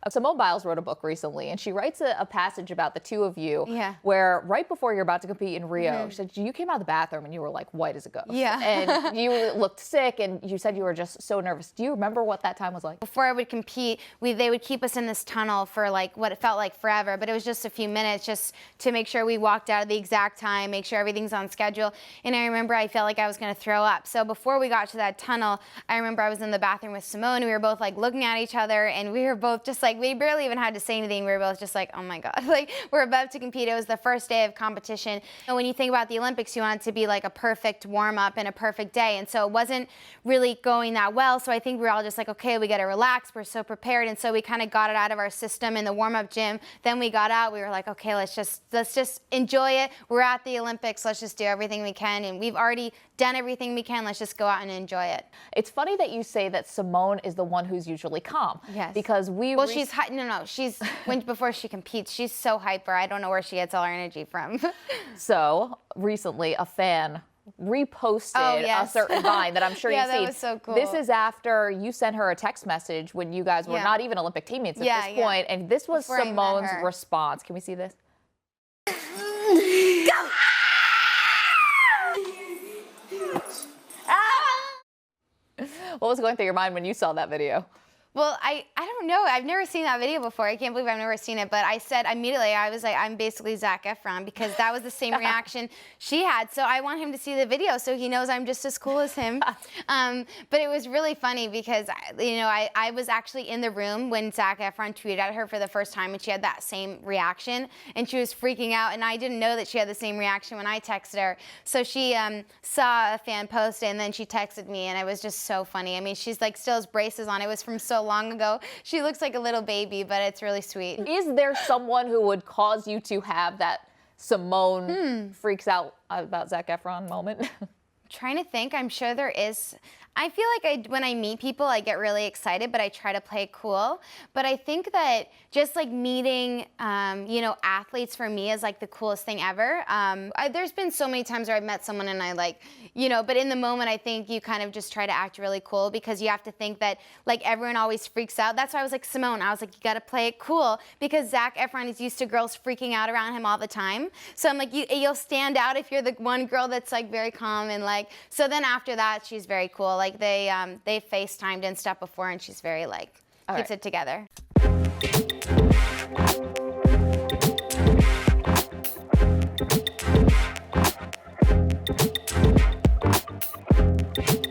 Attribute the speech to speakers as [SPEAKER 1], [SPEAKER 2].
[SPEAKER 1] Simone Biles wrote a book recently, and she writes a passage about the two of you,
[SPEAKER 2] Yeah.
[SPEAKER 1] where right before you're about to compete in Rio, she said you came out of the bathroom and you were like white as a ghost.
[SPEAKER 2] Yeah.
[SPEAKER 1] And you looked sick, and you said you were just so nervous. Do you remember what that time was like?
[SPEAKER 2] Before I would compete, they would keep us in this tunnel for like what it felt like forever, but it was just a few minutes just to make sure we walked out at the exact time, make sure everything's on schedule. And I remember I felt like I was going to throw up. So before we got to that tunnel, I remember I was in the bathroom with Simone. We were both like looking at each other, and we were both just like, we barely even had to say anything. We were both just like, oh my God, like we're about to compete. It was the first day of competition. And when you think about the Olympics, you want it to be like a perfect warm up and a perfect day. And so it wasn't really going that well. So I think we were all just like, okay, we got to relax. We're so prepared. And so we kind of got it out of our system in the warm up gym. Then we got out, we were like, okay, let's just enjoy it. We're at the Olympics. Let's just do everything we can. And we've already done everything we can. Let's just go out and enjoy it.
[SPEAKER 1] It's funny that you say that Simone is the one who's usually calm.
[SPEAKER 2] Yes.
[SPEAKER 1] Because
[SPEAKER 2] well, she's she's before she competes, she's so hyper. I don't know where she gets all her energy from.
[SPEAKER 1] So recently, a fan reposted a certain line that I'm sure you've seen.
[SPEAKER 2] Yeah, that was so cool.
[SPEAKER 1] This is after you sent her a text message when you guys were not even Olympic teammates at this point, and this was
[SPEAKER 2] Before
[SPEAKER 1] Simone's response. Can we see this?
[SPEAKER 2] Go!
[SPEAKER 1] What was going through your mind when you saw that video?
[SPEAKER 2] Well, I don't know. I've never seen that video before. I can't believe I've never seen it. But I said immediately, I was like, I'm basically Zac Efron, because that was the same reaction she had. So I want him to see the video so he knows I'm just as cool as him. But it was really funny because, you know, I was actually in the room when Zac Efron tweeted at her for the first time, and she had that same reaction. And she was freaking out. And I didn't know that she had the same reaction when I texted her. So she saw a fan post, and then she texted me, and it was just so funny. I mean, she's like still has braces on. It was from so long ago. She looks like a little baby, but it's really sweet.
[SPEAKER 1] Is there someone who would cause you to have that Simone freaks out about Zac Efron moment?
[SPEAKER 2] Trying to think. I'm sure there is. I feel like when I meet people, I get really excited, but I try to play it cool. But I think that just like meeting, you know, athletes for me is like the coolest thing ever. There's been so many times where I've met someone and I like, you know, but in the moment, I think you kind of just try to act really cool, because you have to think that like everyone always freaks out. That's why I was like, Simone, I was like, you got to play it cool, because Zac Efron is used to girls freaking out around him all the time. So I'm like, you'll stand out if you're the one girl that's like very calm and like, so then after that, she's very cool. Like they FaceTimed and stuff before, and she's very like, keeps it together.